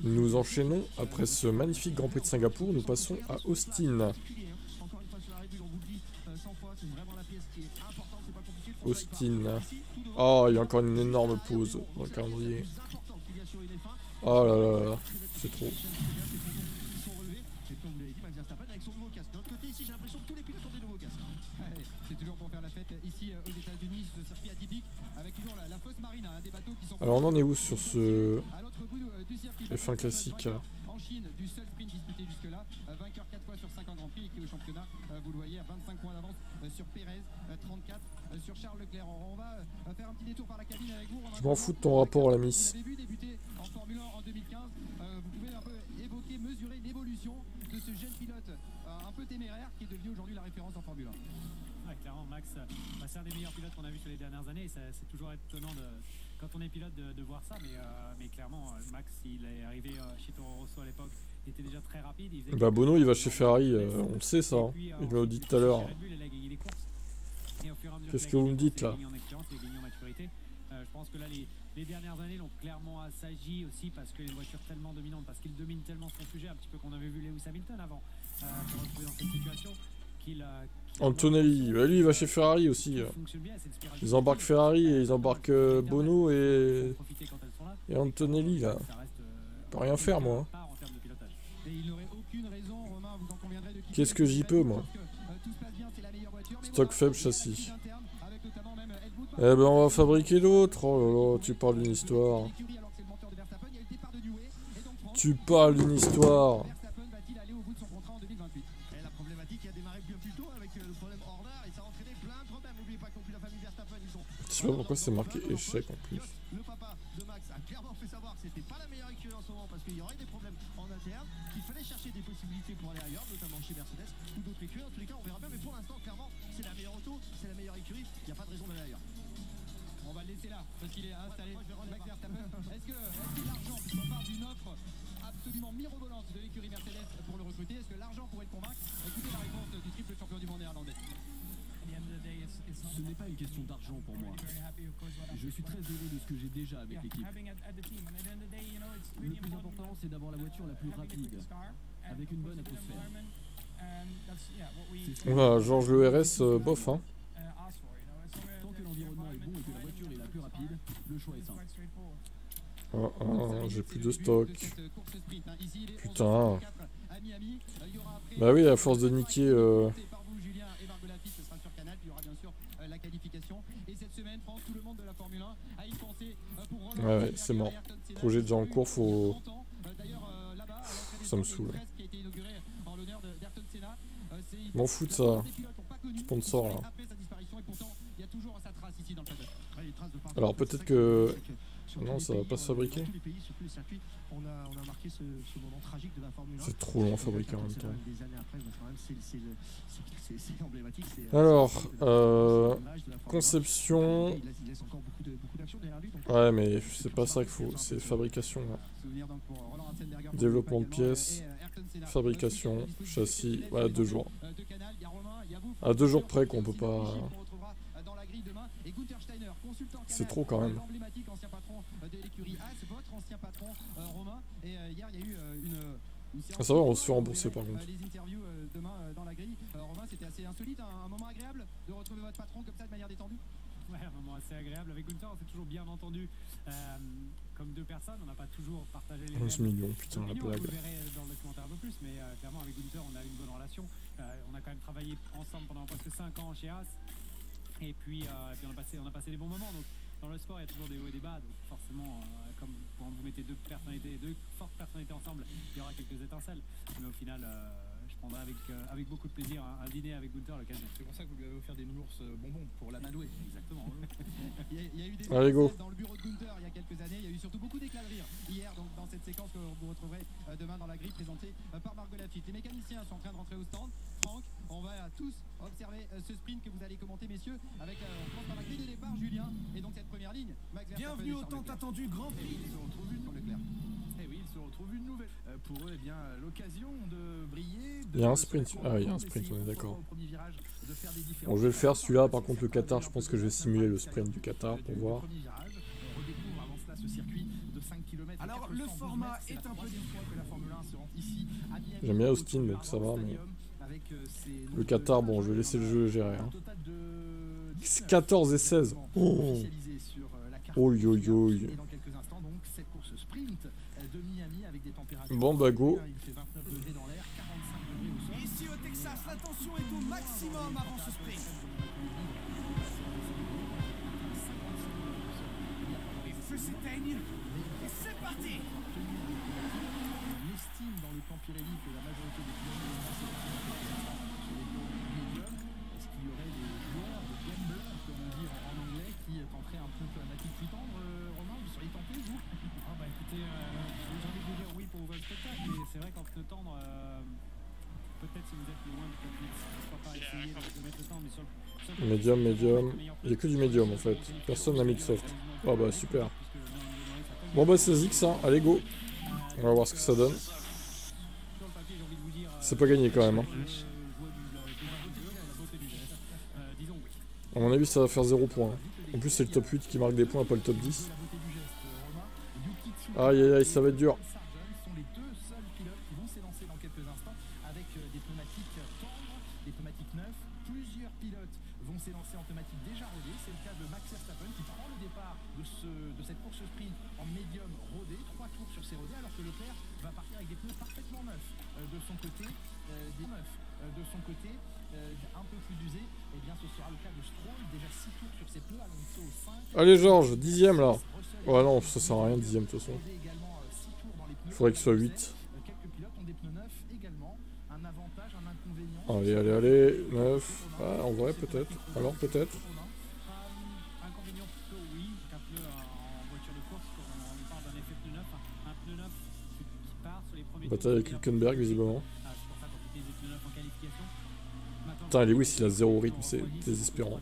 Nous enchaînons après ce magnifique Grand Prix de Singapour. Nous passons à Austin. Austin. Oh, il y a encore une énorme pause dans le calendrier. Oh là là là, c'est trop. Alors on en est où sur ce F1 classique là? En Chine, du seul sprint disputé jusque-là, vainqueur 4 fois sur 5 en Grand Prix et qui est au championnat, vous le voyez, 25 points d'avance sur Pérez, 34 sur Charles Leclerc. On va faire un petit détour par la cabine avec vous. Je m'en fous de ton rapport à la Miss. Vous avez vu débuter en Formule 1 en 2015, vous pouvez un peu évoquer, mesurer l'évolution de ce jeune pilote un peu téméraire qui est devenu aujourd'hui la référence en Formule 1. Ouais, clairement, Max, c'est un des meilleurs pilotes qu'on a vu sur les dernières années. C'est toujours étonnant quand on est pilote de voir ça, mais clairement, Max, il est arrivé chez Toro Rosso à l'époque, il était déjà très rapide. Bah Bono, il va chez Ferrari, on le sait ça. Hein. Il me l'a dit tout à l'heure. Qu'est-ce que vous me dites là? Je pense que là, les dernières années l'ont clairement assagi aussi parce que les voitures tellement dominantes, parce qu'ils dominent tellement son sujet, un petit peu qu'on avait vu Lewis Hamilton avant, pour retrouver dans cette situation. Antonelli, bah lui il va chez Ferrari aussi. Ils embarquent Ferrari et ils embarquent Bono et Antonelli là. Je peux rien faire moi. Qu'est-ce que j'y peux moi? Stock faible châssis. Eh ben on va fabriquer d'autres. Oh là là, tu parles d'une histoire. Tu parles d'une histoire. Je sais pas pourquoi c'est marqué échec en plus. Le papa de Max a clairement fait savoir que c'était pas la meilleure écurie en ce moment parce qu'il y aurait des problèmes en interne, qu'il fallait chercher des possibilités pour aller ailleurs, notamment chez Mercedes ou d'autres écuries. En tous les cas, on verra bien, mais pour l'instant, clairement, c'est la meilleure auto, c'est la meilleure écurie, il n'y a pas de raison d'aller ailleurs. On va le laisser là parce qu'il est installé. Max Verstappen. Est-ce que l'argent, puisqu'on parle d'une offre absolument mirobolante de l'écurie Mercedes pour le recruter, est-ce que l'argent pourrait le convaincre? Écoutez la réponse du triple champion du monde néerlandais. Ce n'est pas une question d'argent pour moi. Je suis très heureux de ce que j'ai déjà avec l'équipe. Le plus important, c'est d'avoir la voiture la plus rapide, avec une bonne atmosphère. Voilà, Georges le RS, bof hein. Tant que l'environnement est bon et que la voiture est la plus rapide, le choix est simple. J'ai plus de stock. Putain. Bah oui, à force de niquer... Ouais, c'est mort. Projet déjà en cours, faut... Ça me saoule. M'en fous de ça. Sponsor là. Alors peut-être que... Non, ça va pas se fabriquer. C'est trop long à fabriquer en même temps. Alors, conception... Ouais, mais c'est pas ça qu'il faut, c'est fabrication. Là. Développement de pièces, fabrication, châssis, voilà, 2 jours. À 2 jours près qu'on peut pas... C'est trop quand même. Ah, ça va, on se fait rembourser par contre. Les interviews demain dans la grille. Romain, c'était assez insolite, un moment agréable de retrouver votre patron comme ça de manière détendue. Ouais, un moment assez agréable avec Gunther, on s'est toujours bien entendu comme 2 personnes, on n'a pas toujours partagé les 11 millions, putain la blague. Vous le verrez dans le documentaire un peu plus, mais clairement avec Gunther on a eu une bonne relation. On a quand même travaillé ensemble pendant presque 5 ans chez Haas. Et puis on a passé des bons moments. Donc dans le sport il y a toujours des hauts et des bas. Donc forcément, comme quand vous mettez 2 fortes personnalités ensemble, il y aura quelques étincelles. Mais au final, je prendrai avec beaucoup de plaisir un dîner avec Gunther l'occasion. C'est pour ça que vous lui avez offert des nounours bonbons pour l'amadouer. Exactement. il y a eu des Allez, go. Dans le bureau de Gunther il y a quelques années. Il y a eu surtout beaucoup d'éclats de rire hier donc, dans cette séquence que vous retrouverez demain dans la grille présentée par Margot Lafitte. Les mécaniciens sont en train de rentrer au stand. Franck, on va tous observer ce sprint que vous allez commenter, messieurs, avec par la grille de départ, Julien, et donc cette première ligne. Max Bienvenue au tant attendu Grand Prix. Ils se retrouvent une Leclerc. Et oui, ils se retrouvent une nouvelle. Pour eux, eh bien, l'occasion de briller. Il y a un sprint. Ah, il y a un sprint, on est d'accord. Bon, je vais le faire celui-là. Par contre, le Qatar, je pense que je vais simuler le sprint du Qatar pour voir. km. Alors, le format est un peu fois que la Formule 1 se rend ici à Miami. J'aime bien Austin, donc ça va, mais... Le Qatar, bon, je vais laisser le jeu gérer. Hein. 14 et 16. Oh, oh, yo, yo. Bon, bah, go. Ici au Texas, la tension est au maximum avant ce sprint. Les feux s'éteignent et c'est parti. On estime dans le camp Pirelli que la majorité des pilotes sur les médiums. Est-ce qu'il y aurait des joueurs, des gamblers, comme on dit en anglais, qui tenteraient un peu pneumatique plus tendre, Romain, vous seriez tenté, vous? Ah bah écoutez, j'ai envie de vous dire oui pour ouvrir le spectacle, mais c'est vrai qu'en pneu tendre, peut-être si vous êtes loin du top 8, pourquoi pas essayer de mettre le temps, mais sur le Médium, médium. Il n'y a que du médium en fait. Personne n'a mis de soft. Oh bah super. Bon bah c'est Zix, hein. Allez go. On va voir ce que ça donne. C'est pas gagné quand même. Hein. À mon avis ça va faire 0 points. En plus c'est le top 8 qui marque des points, pas le top 10. Aïe aïe aïe, ça va être dur. sont les deux seuls pilotes qui vont s'élancer dans quelques instants avec des pneumatiques tendres, des pneumatiques neufs. Plusieurs pilotes vont s'élancer en pneumatique déjà rodée. C'est le cas de Max Verstappen qui prend le départ de cette course sprint en médium rodé, 3 tours sur ses rodés, alors que Leclerc va partir avec des pneus parfaitement neufs. De son côté, un peu plus usés, et bien ce sera le cas de Stroll, déjà 6 tours sur ses pneus, Alonso 5. Allez Georges, 10ème là. Ouais non, ça sert à rien 10ème de toute façon. Il faudrait qu'il soit 8. Quelques pilotes ont des pneus neufs également. Un avantage, un inconvénient. Allez, allez, allez. 9. Ah, en vrai peut-être. Alors peut-être. inconvénient plutôt oui, qu'un pneu en voiture de course, on parle d'un effet pneu neuf, un pneu neuf qui part sur les premiers Bataille avec Hülkenberg visiblement. c'est pour ça qu'on utilise des pneus neufs en qualification. Putain, Lewis il a 0 rythme, c'est désespérant.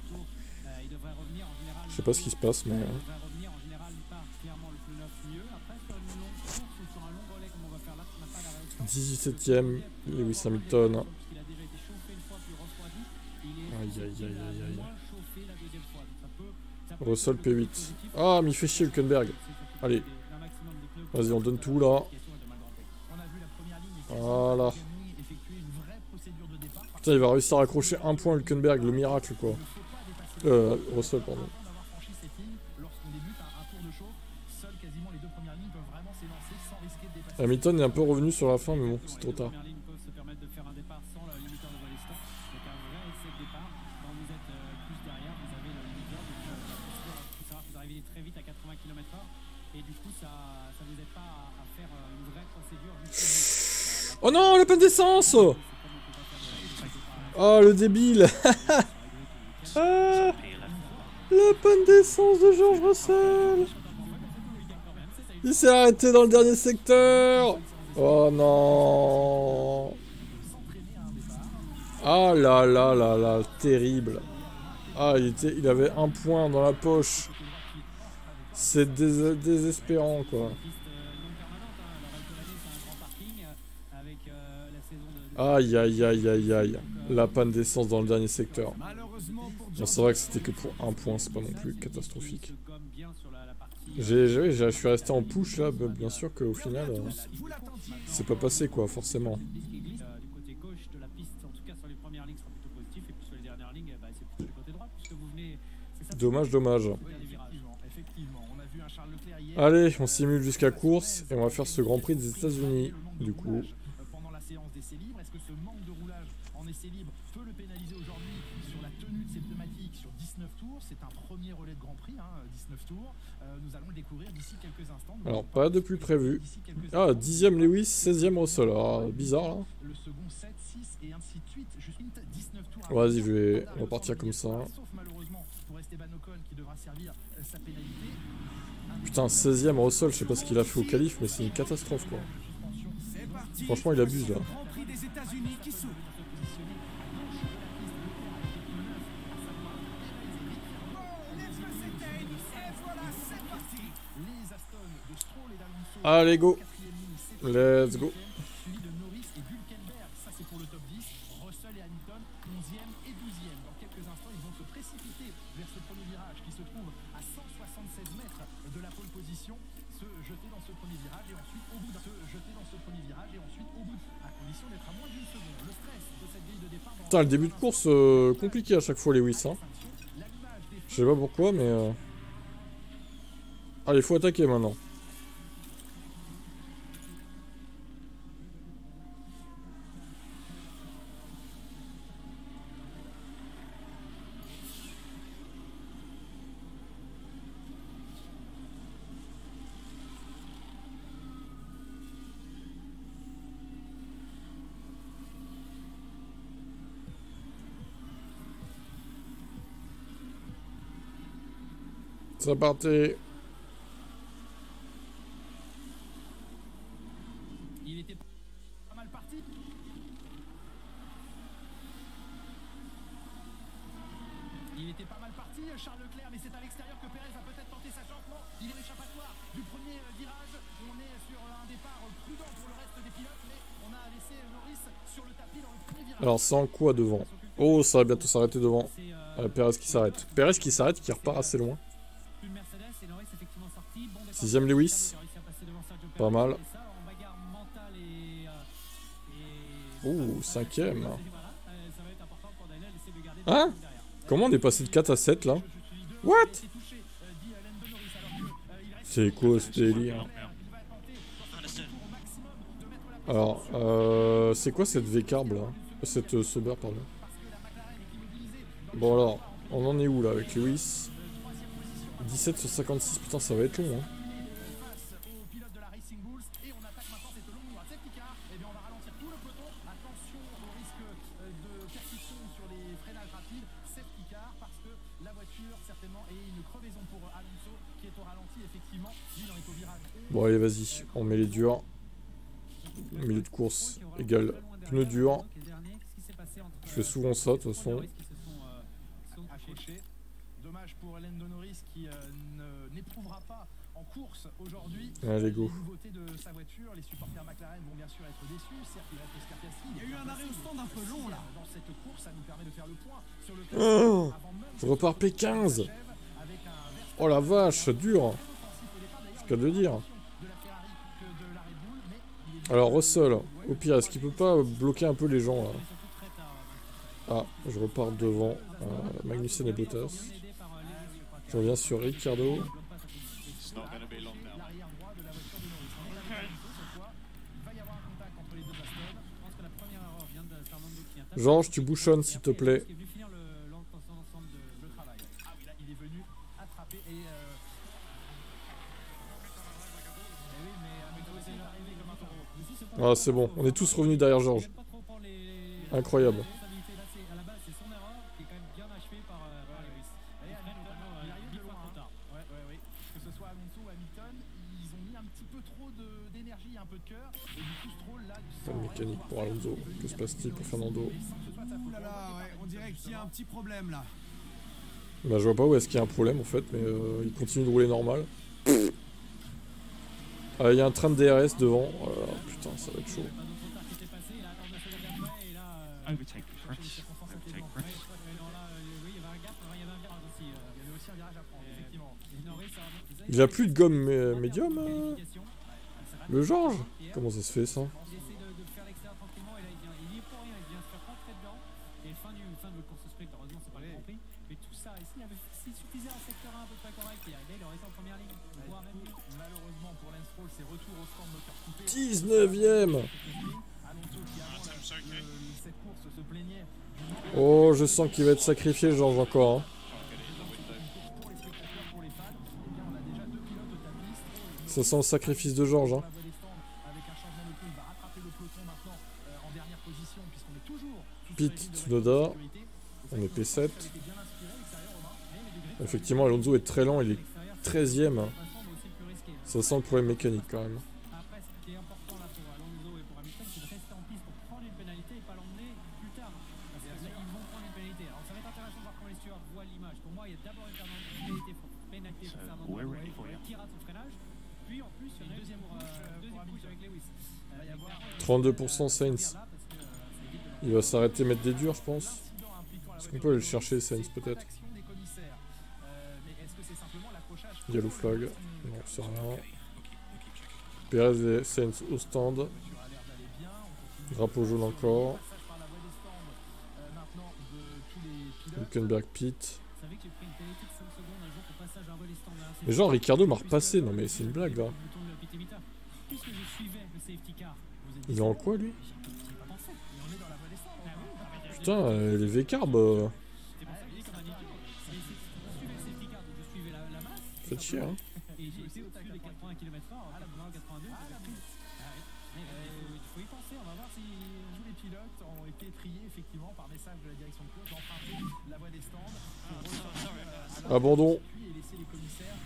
Il devrait revenir en général. Je sais pas ce qui se passe mais... Il devrait revenir en général, il part clairement le pneu neuf mieux. Après sur une longue course ou sur un long relais comme on va faire là, on n'a pas la réaction. 17ème, Lewis Hamilton. Puisqu'il a déjà été chauffé une fois puis refroidi, il est Aïe aïe aïe aïe aïe. moins chauffé la deuxième fois. Donc ça peut Russell P8. Ah, mais il fait chier Hülkenberg. Allez. Vas-y, on donne tout là. Voilà. Putain, il va réussir à accrocher un point Hülkenberg, le miracle quoi. Russell, pardon. Hamilton est un peu revenu sur la fin, mais bon, c'est trop tard. Oh non, la panne d'essence! Oh, le débile! Ah, la panne d'essence de George Russell! Il s'est arrêté dans le dernier secteur! Oh non! Ah là là là là, terrible! Ah, il avait un point dans la poche! C'est désespérant quoi! Aïe aïe aïe aïe aïe. La panne d'essence dans le dernier secteur. Bon, c'est vrai que c'était que pour un point, c'est pas non plus catastrophique. Je suis resté en push là, bien sûr qu'au final, c'est pas passé quoi, forcément. Dommage, dommage. Allez, on simule jusqu'à course et on va faire ce Grand Prix des États-Unis du coup. Est-ce que ce manque de roulage en essai libre peut le pénaliser aujourd'hui sur la tenue de ses pneumatiques sur 19 tours? C'est un premier relais de Grand Prix, 19 tours. Nous allons le découvrir d'ici quelques instants. Alors, pas de plus prévu. Ah, 10ème Lewis, 16ème Russell. Ah, bizarre là. Le second 7, 6 et ainsi de suite. Juste 19 tours. Vas-y, on va partir comme ça. Sauf malheureusement pour Esteban Ocon qui devra servir sa pénalité. Putain, 16ème Russell, je sais pas ce qu'il a fait au qualif, mais c'est une catastrophe quoi. Franchement, il abuse là. Allez, go. Let's go. Suivi de Norris et Hülkenberg, ça c'est pour le top 10. Russell et Hamilton, 11e et 12e. Dans quelques instants, ils vont se précipiter vers ce premier virage qui se trouve à 176 mètres de la pole position. Ce jeter dans ce premier virage et ensuite au bout d'un se jeter dans ce premier virage et ensuite au bout à condition d'être à moins d'une seconde. Le stress de cette grille de départ. Putain, le début de course compliqué à chaque fois Lewis. Hein. Je sais pas pourquoi, mais... Allez, faut attaquer maintenant. C'est parti. Il était pas mal parti. Il était pas mal parti, Charles Leclerc, mais c'est à l'extérieur que Pérez va peut-être tenter sa chance. Non, il est l'échappatoire du premier virage. On est sur un départ prudent pour le reste des pilotes, mais on a laissé Norris sur le tapis dans le premier virage. Alors, sans quoi devant? Oh, ça va bientôt s'arrêter devant. Pérez qui s'arrête. Pérez qui s'arrête, qui repart assez loin. 6ème Lewis. Pas mal. Ouh, 5ème. Hein? Comment on est passé de 4 à 7 là? What? C'est quoi ce délire? Alors, c'est quoi cette V-carb là? Cette Sauber, pardon. Bon alors, on en est où là avec Lewis? 17 sur 56, putain ça va être long hein. Bon allez vas-y, on met les durs. Milieu de course égale pneus durs. Je fais souvent ça de toute façon. Dommage pour Lando Norris qui n'éprouvera pas en course aujourd'hui. Allez go. La nouveauté de sa voiture, les supporters McLaren vont bien sûr être déçus. Certes, il reste Oscar Piastri. Il y a eu un arrêt au stand un peu long là. Dans cette course, ça nous permet de faire le point sur le Oh, je repars P15. Oh la vache, dur. C'est qu'à de le dire. Alors Russell, au pire, est-ce qu'il peut pas bloquer un peu les gens là? Ah, je repars devant Magnussen et Bottas. Je reviens sur Ricciardo. Georges, tu bouchonnes s'il te plaît. Ah c'est bon, on est tous revenus derrière Georges. Incroyable. Pas de mécanique pour Alonso. Que se passe-t-il pour Fernando? Ouh là là, ouais, on dirait qu'il y a un petit problème là. Bah je vois pas où est-ce qu'il y a un problème en fait, mais il continue de rouler normal. Il y a un train de DRS devant. Oh là là, putain, ça va être chaud. Il a plus de gomme médium, le Georges? Comment ça se fait ça? Malheureusement pour Lance Stroll, c'est retour au stand moteur coupé. 19ème. Alonso qui avant cette course se plaignait. Oh, je sens qu'il va être sacrifié, Georges, encore. Hein. Pour les spectateurs, pour les fans, eh bien on a déjà deux pilotes au tapis. Ça sent le sacrifice de Georges. Hein. Avec un changement de pneu, il va rattraper le peloton maintenant en dernière position puisqu'on est toujours Pit Tsunoda. On est P7. Effectivement, Alonso est très lent, il est 13ème. Hein. Ça sent le problème mécanique quand même. Après, ce qui est important là pour Alonso et pour Hamilton, c'est de rester en piste pour prendre une pénalité et pas l'emmener plus tard. Parce que là, ils vont prendre une pénalité. Alors, ça va être intéressant de voir comment les stewards voient l'image. Pour moi, il y a d'abord une pénalité pour Fernando qui rate son freinage. Puis en plus, il y a une deuxième push avec Lewis. 32% Sainz. Il va s'arrêter mettre des durs, je pense. Est-ce qu'on peut aller le chercher, Sainz, peut-être? Yellow flag. Non, c'est rien. Perez et Sainz au stand. Drapeau jaune encore. Hülkenberg pit. Mais genre Ricardo m'a repassé. Non mais c'est une blague là. Il est en quoi lui? Putain, les V-carb. Faites chier hein. Et j'ai été au-dessus des 80 km/h, 82, il faut y penser, on va voir si Tous les pilotes ont été triés effectivement par message de la direction de course d'emprunter la voie des stands pour Abandon. et laisser les commissaires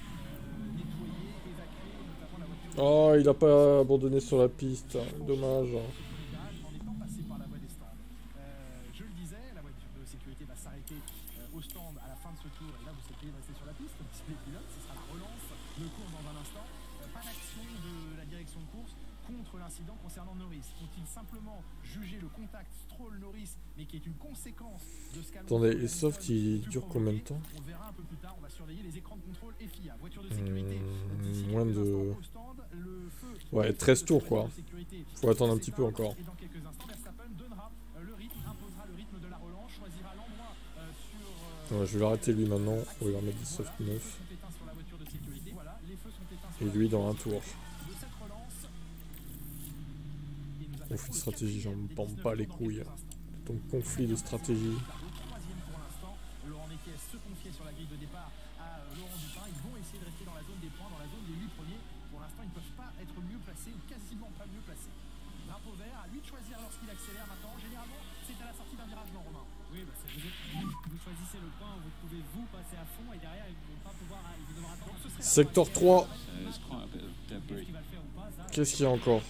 nettoyer, évacuer notamment la voiture Oh, il a pas abandonné sur la piste. Dommage. en étant passé par la voie des stands. Je le disais, la voiture de sécurité va s'arrêter au stand à la fin de ce tour et là vous êtes prié de rester sur la piste, c'est les pilotes, ce sera la relance, le cours dans un instant. Pas d'action de la direction de course contre l'incident concernant Norris. Ont-ils simplement jugé le contact Stroll-Norris, mais qui est une conséquence de ce qu'annonce Attendez, les softs ils durent combien de temps? On verra un peu plus tard, on va surveiller les écrans de contrôle FIA. Voiture de sécurité. Moins de... Ouais, 13 tours quoi. Faut attendre un petit peu encore. Et dans quelques instants, Verstappen donnera le rythme, imposera le rythme de la relance, choisira l'endroit sur... Ouais, je vais l'arrêter lui maintenant. On va lui remettre des softs neufs. Et lui dans un tour. Conflit de stratégie, j'en me pends pas les couilles. Ton conflit de stratégie. Laurent Mekies se confiait sur la grille de départ à Laurent Dupin. Ils vont essayer de rester dans la zone des points, dans la zone des 8 premiers. Pour l'instant, ils ne peuvent pas être mieux placés ou quasiment pas mieux placés. Drapeau vert, à lui de choisir lorsqu'il accélère maintenant. Généralement, c'est à la sortie d'un virage, non, Romain? Oui, bah vous choisissez le point où vous pouvez vous passer à fond et derrière ils ne vont pas pouvoir, ils vont devoir attendre. Secteur 3. Est-ce qu'il va le faire ou pas, ça? Qu'est-ce qu'il y a encore?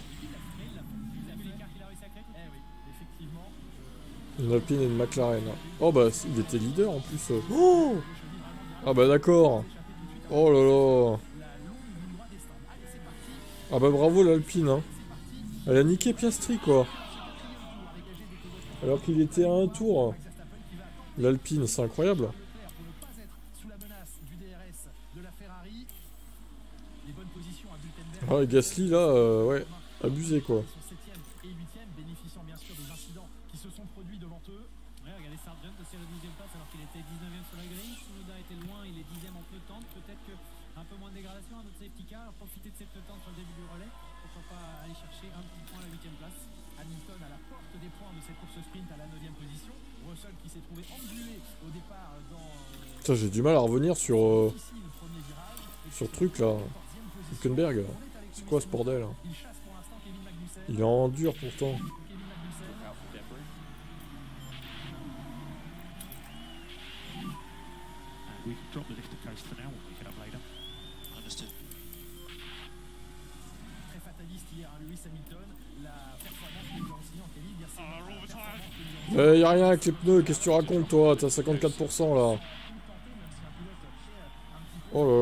Une Alpine et une McLaren. Oh bah il était leader en plus. Oh ah bah d'accord. Oh là là. Ah bah bravo l'Alpine hein. Elle a niqué Piastri quoi. Alors qu'il était à un tour. L'Alpine c'est incroyable. Ah et Gasly là ouais abusé quoi. Profiter de cette temps sur le début du relais, pourquoi pas aller chercher un petit point à la 8ème place. Hamilton à la porte des points de cette course sprint à la 9ème position. Russell qui s'est trouvé englué au départ dans... Putain j'ai du mal à revenir sur ce truc là. Hülkenberg. C'est quoi ce bordel? Il est en dur pourtant. Y'a rien avec les pneus, qu'est-ce que tu racontes toi? T'as 54% là. Oh là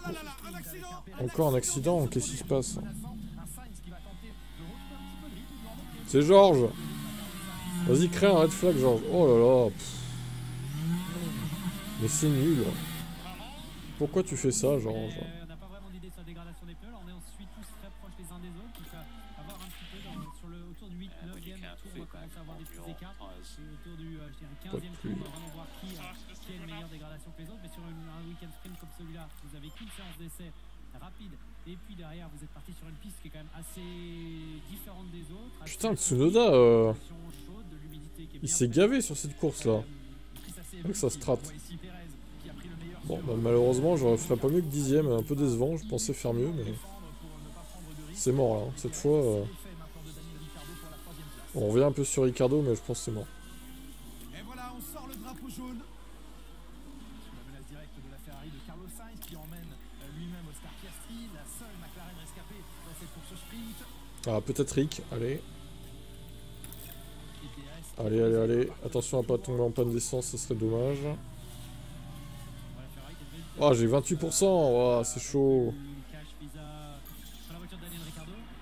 là là. Encore un accident, qu'est-ce qui se passe? C'est Georges. Vas-y crée un red flag Georges. Oh là là. Mais c'est nul. Pourquoi tu fais ça Georges? On n'a pas vraiment d'idée sur la dégradation des pneus, là on est ensuite tous très proches les uns des autres, donc avoir un petit peu autour du 8, 9e tour, on va commencer à avoir des petits écarts. Autour du 15e tour, on va vraiment voir qui a une meilleure dégradation que les autres, mais sur un week-end sprint comme celui-là, vous avez qu'une séance d'essai rapide, et puis derrière vous êtes parti sur une piste qui est quand même assez différente des autres. Putain, Tsunoda, il s'est gavé sur cette course là. Avec sa strat. Bon, bah, malheureusement, je ferais pas mieux que 10ème, un peu décevant, je pensais faire mieux, mais... C'est mort là, cette fois... Bon, on revient un peu sur Ricardo, mais je pense que c'est mort. Et voilà, on sort le drapeau jaune. Sous la menace directe de la Ferrari de Carlos Sainz qui emmène lui-même Oscar Piastri, la seule McLaren rescapée dans cette course sprint. Ah, peut-être Rick, allez. Allez, allez, allez. Attention à pas tomber en panne d'essence, ce serait dommage. Oh, j'ai 28%, oh, c'est chaud.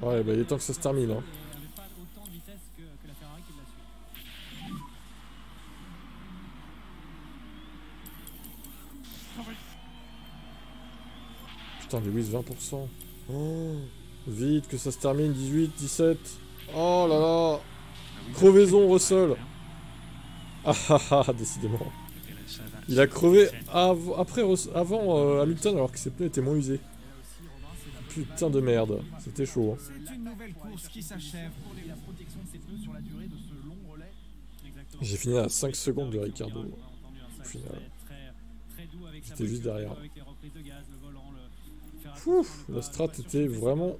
Ouais, bah il est temps que ça se termine. Hein. Putain, Lewis, 20%. Oh, vite, que ça se termine. 18, 17. Oh là là. Crevaison, Russell. Ah ah ah, décidément. Il a crevé avant Hamilton alors que ses pneus étaient moins usés. Putain de merde, c'était chaud. Hein. C'est une nouvelle course qui s'achève pour la protection de ses pneus sur la durée de ce long relais. J'ai fini à 5 secondes de Ricardo. Au final. J'étais juste derrière. Ouf, la strat était vraiment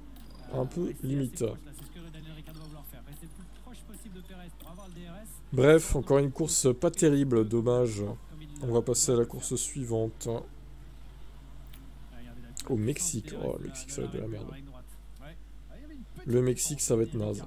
un peu limite. Bref, encore une course pas terrible, dommage. On va passer à la course suivante. Au Mexique. Oh, le Mexique, ça va être de la merde. Le Mexique, ça va être naze.